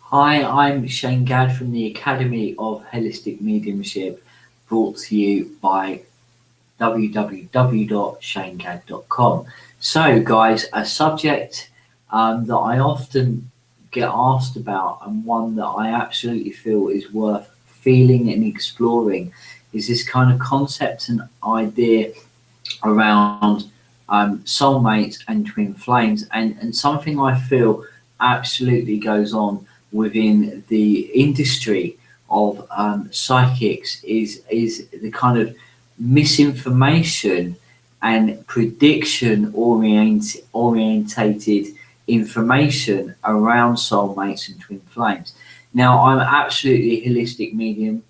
Hi, I'm Shane Gadd from the Academy of Holistic Mediumship, brought to you by www.shanegadd.com. So, guys, a subject that I often get asked about, and one that I absolutely feel is worth feeling and exploring, is this kind of concept and idea around soulmates and twin flames, and something I feel absolutely goes on within the industry of psychics is the kind of misinformation and prediction orientated information around soulmates and twin flames. Now, I'm absolutely a holistic medium,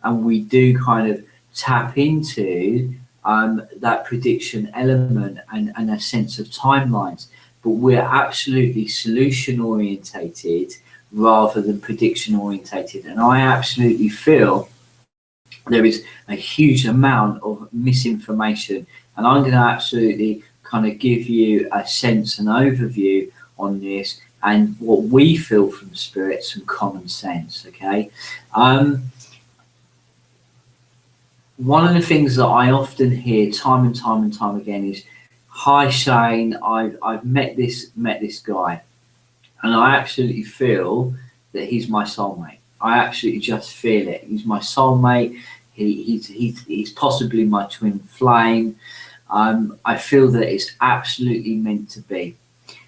and we do kind of tap into that prediction element and a sense of timelines, but we're absolutely solution orientated rather than prediction orientated. And I absolutely feel there is a huge amount of misinformation, and I'm going to absolutely kind of give you a sense and overview on this and what we feel from spirit, some common sense. Okay. One of the things that I often hear time and time again is, "Hi Shane, I've met this guy, and I absolutely feel that he's my soulmate. I absolutely just feel it. He's my soulmate. He's possibly my twin flame. I feel that it's absolutely meant to be.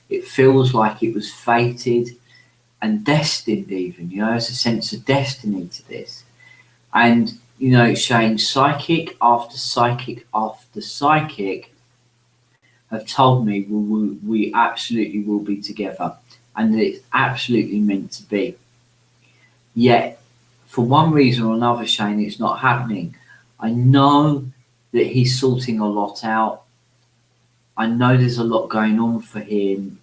It feels like it was fated and destined, even. There's a sense of destiny to this." And Shane, psychic after psychic after psychic have told me we absolutely will be together, and that it's absolutely meant to be. Yet, for one reason or another, Shane, it's not happening. I know that he's sorting a lot out. I know there's a lot going on for him.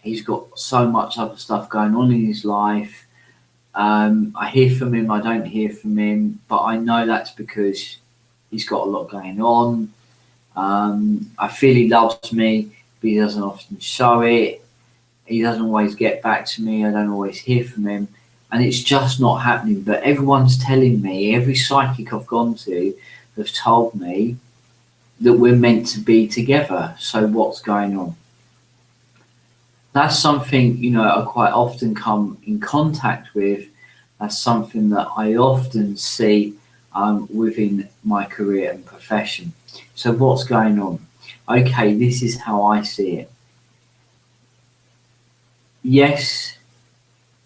He's got so much other stuff going on in his life. I hear from him, I don't hear from him, but I know that's because he's got a lot going on. I feel he loves me, but he doesn't often show it. He doesn't always get back to me. I don't always hear from him, and it's just not happening. But everyone's telling me, every psychic I've gone to have told me that we're meant to be together. So what's going on? That's something, I quite often come in contact with. That's something that I often see within my career and profession. So what's going on? Okay, this is how I see it. Yes,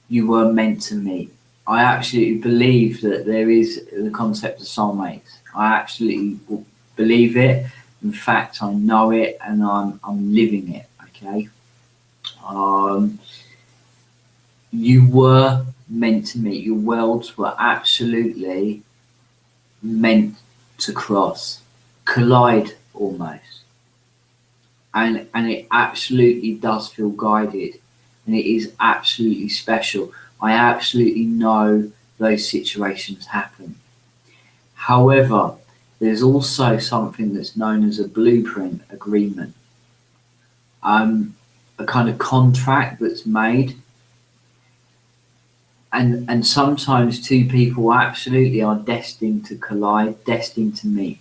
you were meant to meet. I absolutely believe that there is the concept of soulmates. I absolutely believe it. In fact, I know it, and I'm living it. Okay. You were meant to meet. Your worlds were absolutely meant to cross, collide almost, and it absolutely does feel guided, and it is absolutely special. I absolutely know those situations happen. However, there's also something that's known as a blueprint agreement. A kind of contract that's made, and sometimes two people absolutely are destined to collide, destined to meet,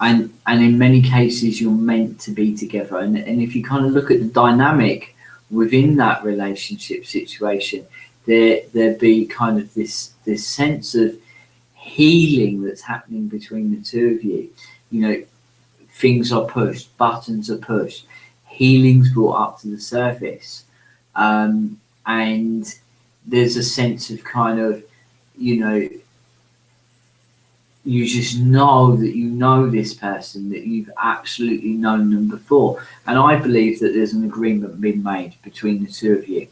and in many cases you're meant to be together. And if you kind of look at the dynamic within that relationship situation, there be kind of this sense of healing that's happening between the two of you. Things are pushed, buttons are pushed, healing's brought up to the surface, and there's a sense of kind of, you just know that you know this person, that you've absolutely known them before. And I believe that there's an agreement being made between the two of you,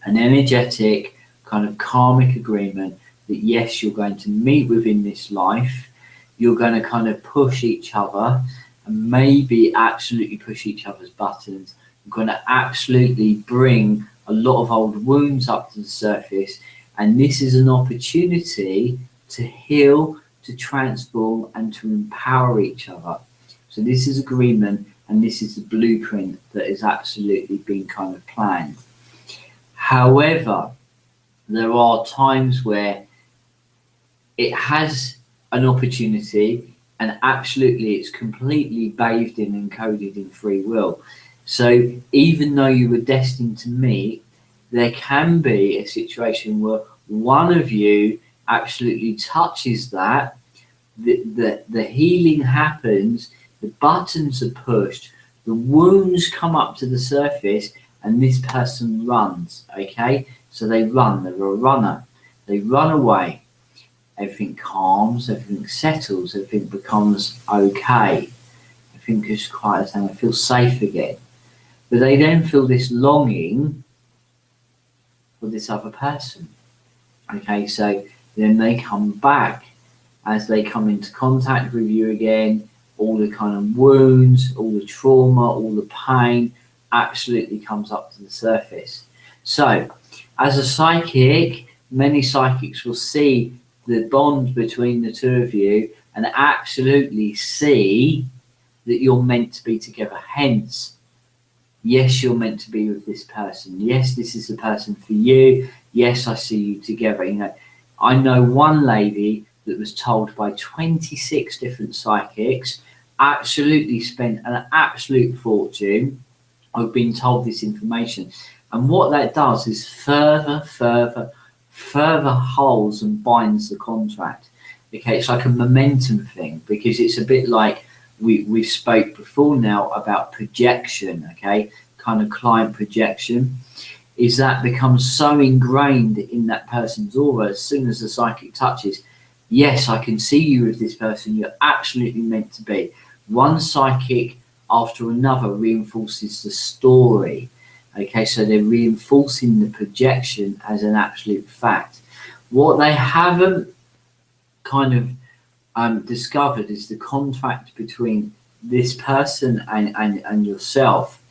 an energetic kind of karmic agreement that yes, you're going to meet within this life, you're going to kind of push each other and maybe absolutely push each other's buttons. You're going to absolutely bring a lot of old wounds up to the surface, and this is an opportunity to heal, to transform, and to empower each other. So this is agreement, and this is the blueprint that has absolutely been kind of planned. However, there are times where it has an opportunity, and absolutely it's completely bathed in and encoded in free will. So even though you were destined to meet, there can be a situation where one of you absolutely touches that, the healing happens, the buttons are pushed, the wounds come up to the surface, and this person runs. Okay, so they run, they're a runner, they run away, everything calms, everything settles, everything becomes okay, everything just quiets down, they feel safe again. But they then feel this longing for this other person. Okay, so then they come back. As they come into contact with you again, all the kind of wounds, all the trauma, all the pain absolutely comes up to the surface. So, as a psychic, many psychics will see the bond between the two of you and absolutely see that you're meant to be together. Hence, yes, you're meant to be with this person. Yes, this is the person for you. Yes, I see you together. You know, I know one lady that was told by 26 different psychics, absolutely spent an absolute fortune of being told this information. And what that does is further holds and binds the contract. Okay, it's like a momentum thing, because it's a bit like we spoke before now about projection, okay, kind of client projection, is that becomes so ingrained in that person's aura as soon as the psychic touches. Yes, I can see you with this person, you're absolutely meant to be. One psychic after another reinforces the story. Okay, so they're reinforcing the projection as an absolute fact. What they haven't kind of discovered is the contract between this person and yourself,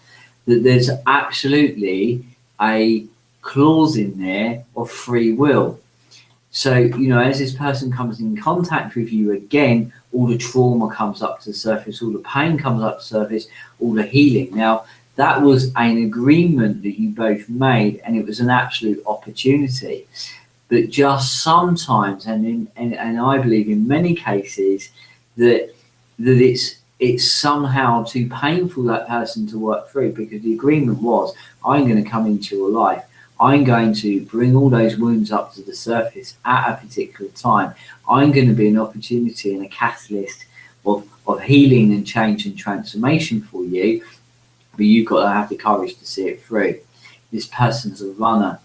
that there's absolutely a clause in there of free will. So, you know, as this person comes in contact with you again, all the trauma comes up to the surface, all the pain comes up to the surface, all the healing. Now, that was an agreement that you both made, and it was an absolute opportunity. But just sometimes, and I believe in many cases, that it's somehow too painful for that person to work through, because the agreement was, I'm going to come into your life. I'm going to bring all those wounds up to the surface at a particular time. I'm going to be an opportunity and a catalyst of healing and change and transformation for you, but you've got to have the courage to see it through. This person's a runner.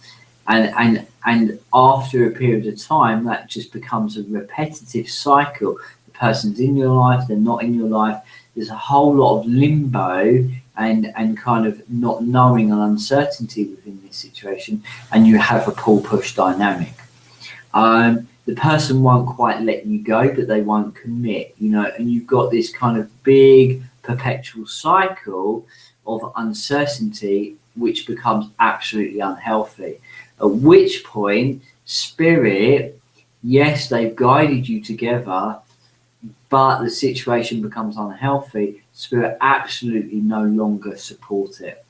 And after a period of time, that just becomes a repetitive cycle. The person's in your life, they're not in your life. There's a whole lot of limbo and kind of not knowing and uncertainty within this situation, and you have a pull-push dynamic. The person won't quite let you go, but they won't commit, you know, and you've got this kind of big perpetual cycle of uncertainty, which becomes absolutely unhealthy. At which point, spirit, yes, they've guided you together, but the situation becomes unhealthy. Spirit absolutely no longer support it.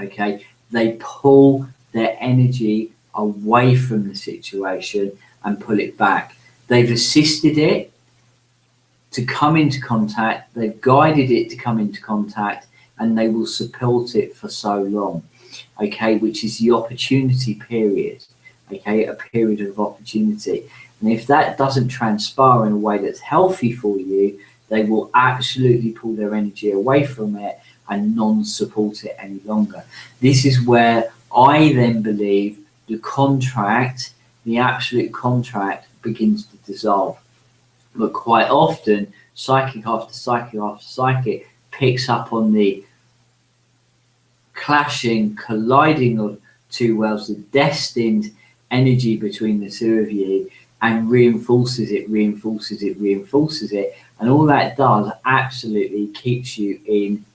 Okay, they pull their energy away from the situation and pull it back. They've assisted it to come into contact, they've guided it to come into contact, and they will support it for so long. Okay, which is the opportunity period. Okay, a period of opportunity. And if that doesn't transpire in a way that's healthy for you, they will absolutely pull their energy away from it and non-support it any longer. This is where I then believe the contract, the absolute contract, begins to dissolve. But quite often, psychic after psychic after psychic picks up on the clashing, colliding of two worlds, the destined energy between the two of you, and reinforces it. And all that does absolutely keeps you in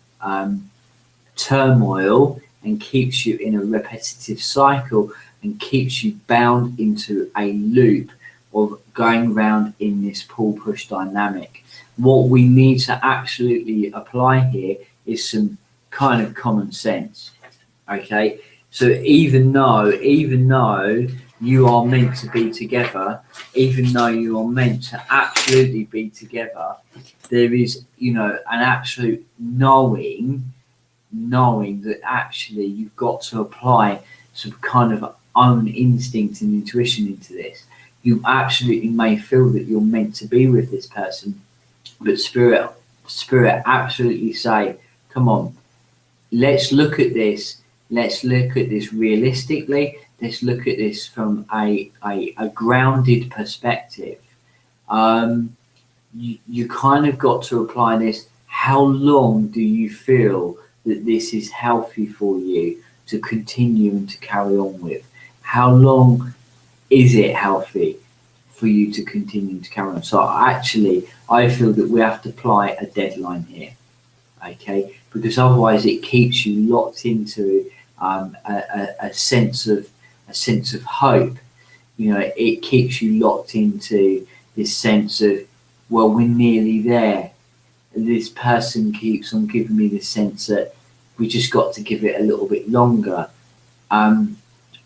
turmoil and keeps you in a repetitive cycle and keeps you bound into a loop of going around in this pull-push dynamic. What we need to absolutely apply here is some kind of common sense. Okay, so even though you are meant to be together, even though you are meant to absolutely be together, there is, you know, an absolute knowing that actually you've got to apply some kind of own instinct and intuition into this. You absolutely may feel that you're meant to be with this person, but spirit absolutely say, come on, let's look at this. Let's look at this realistically. Let's look at this from a grounded perspective. You kind of got to apply this. How long do you feel that this is healthy for you to continue and to carry on with? How long is it healthy for you to continue to carry on? So actually, I feel that we have to apply a deadline here, okay? Because otherwise, it keeps you locked into a sense of hope. You know, it keeps you locked into this sense of, well, we're nearly there. This person keeps on giving me the sense that we just got to give it a little bit longer.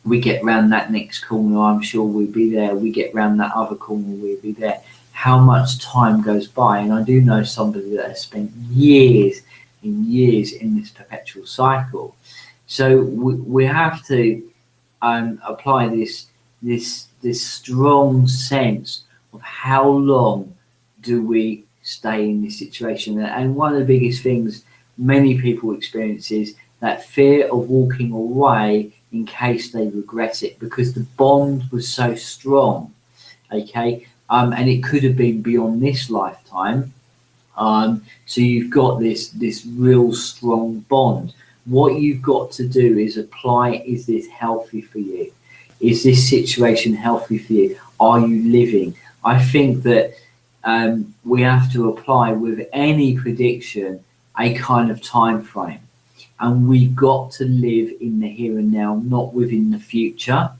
We get round that next corner, I'm sure we'll be there. We get round that other corner, we'll be there. How much time goes by? And I do know somebody that has spent years and years in this perpetual cycle. So we have to apply this strong sense of how long do we stay in this situation. And one of the biggest things many people experience is that fear of walking away in case they regret it, because the bond was so strong, okay? And it could have been beyond this lifetime. So you've got this real strong bond. What you've got to do is apply, is this healthy for you? Is this situation healthy for you? Are you living? I think that we have to apply with any prediction a kind of time frame. And we've got to live in the here and now, not within the future,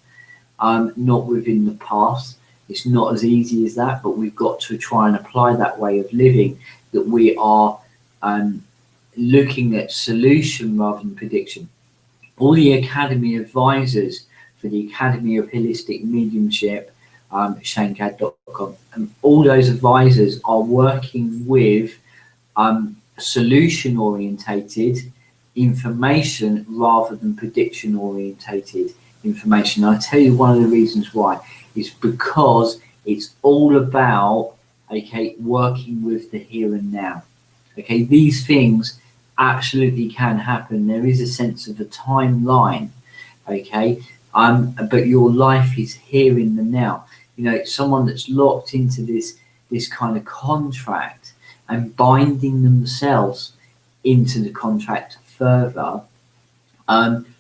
not within the past. It's not as easy as that, but we've got to try and apply that way of living, that we are looking at solution rather than prediction. All the Academy advisors for the Academy of Holistic Mediumship, shanecad.com, and all those advisors are working with solution orientated information rather than prediction orientated information. I'll tell you one of the reasons why is because it's all about, okay, working with the here and now. Okay, these things absolutely can happen. There is a sense of a timeline, okay, but your life is here in the now. You know, someone that's locked into this kind of contract and binding themselves into the contract further,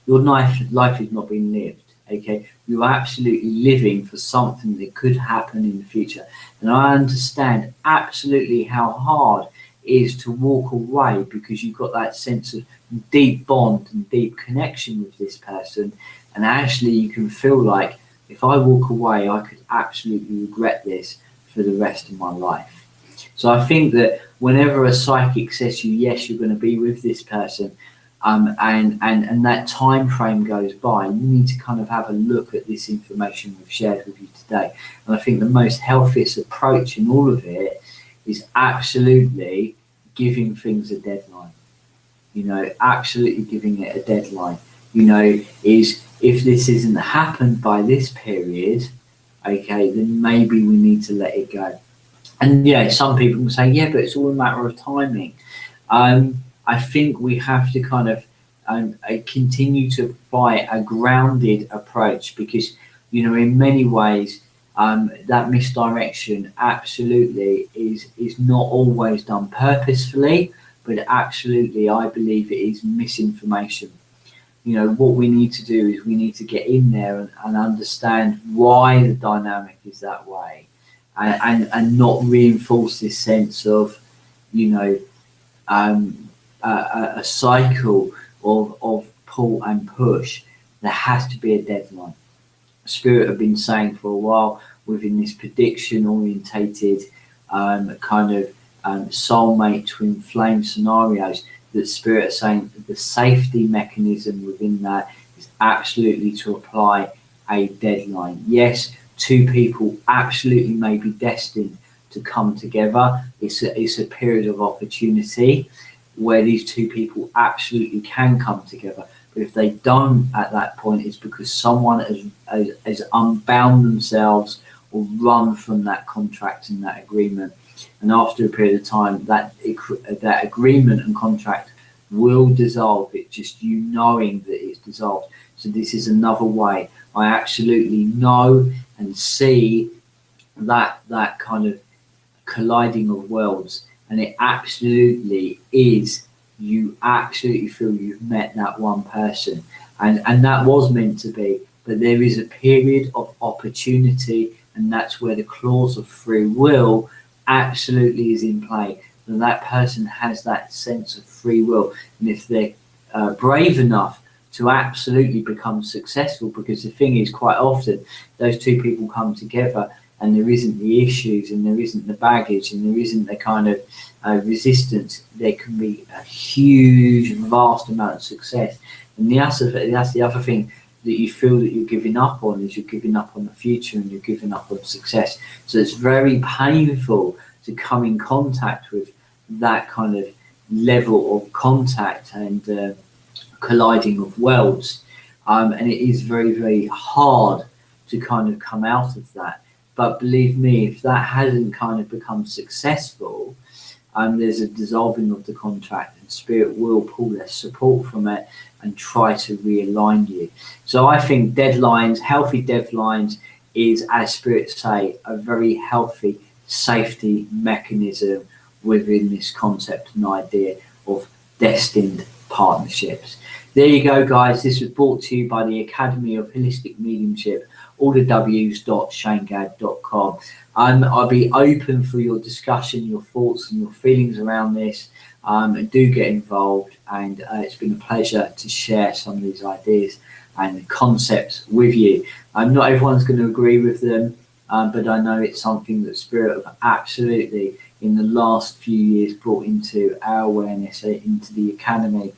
your life is not being lived. Okay, you're absolutely living for something that could happen in the future. And I understand absolutely how hard it is to walk away, because you've got that sense of deep bond and deep connection with this person, and actually you can feel like, if I walk away, I could absolutely regret this for the rest of my life. So I think that whenever a psychic says to you, yes, you're going to be with this person, and that time frame goes by, you need to kind of have a look at this information we've shared with you today. And I think the most healthiest approach in all of it is absolutely giving things a deadline. You know, absolutely giving it a deadline. You know, is if this isn't happened by this period, okay, then maybe we need to let it go. And yeah, some people can say, yeah, but it's all a matter of timing. I think we have to kind of continue to apply a grounded approach, because, you know, in many ways, that misdirection absolutely is not always done purposefully, but absolutely, I believe it is misinformation. You know, what we need to do is we need to get in there and understand why the dynamic is that way, and not reinforce this sense of, you know, a cycle of pull and push. There has to be a deadline. Spirit have been saying for a while, within this prediction orientated kind of soulmate twin flame scenarios, that Spirit are saying that the safety mechanism within that is absolutely to apply a deadline. Yes, two people absolutely may be destined to come together. It's a period of opportunity where these two people absolutely can come together. But if they don't at that point, it's because someone has unbound themselves or run from that contract and that agreement. And after a period of time, that agreement and contract will dissolve. It's just you knowing that it's dissolved. So this is another way. I absolutely know and see that kind of colliding of worlds, and it absolutely is. You absolutely feel you've met that one person, and that was meant to be. But there is a period of opportunity, and that's where the clause of free will absolutely is in play. And that person has that sense of free will, and if they're brave enough to absolutely become successful, because the thing is, quite often those two people come together and there isn't the issues and there isn't the baggage and there isn't the kind of resistance, there can be a huge, vast amount of success. And that's the other thing that you feel that you're giving up on, is you're giving up on the future and you're giving up on success. So it's very painful to come in contact with that kind of level of contact and colliding of worlds. And it is very, very hard to kind of come out of that. But believe me, if that hasn't kind of become successful, there's a dissolving of the contract, and spirit will pull their support from it and try to realign you. So I think deadlines, healthy deadlines, is, as spirits say, a very healthy safety mechanism within this concept and idea of destined partnerships. There you go, guys. This was brought to you by the Academy of Holistic Mediumship, all the w's.shanegadd.com. I'll be open for your discussion, your thoughts and your feelings around this. And do get involved, and it's been a pleasure to share some of these ideas and concepts with you. Not everyone's going to agree with them, but I know it's something that Spirit have absolutely, in the last few years, brought into our awareness, into the Academy.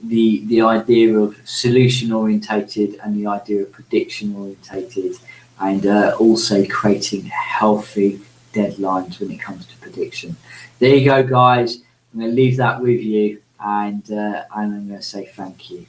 The idea of solution orientated and the idea of prediction orientated, and also creating healthy deadlines when it comes to prediction. There you go, guys. I'm going to leave that with you, and I'm going to say thank you.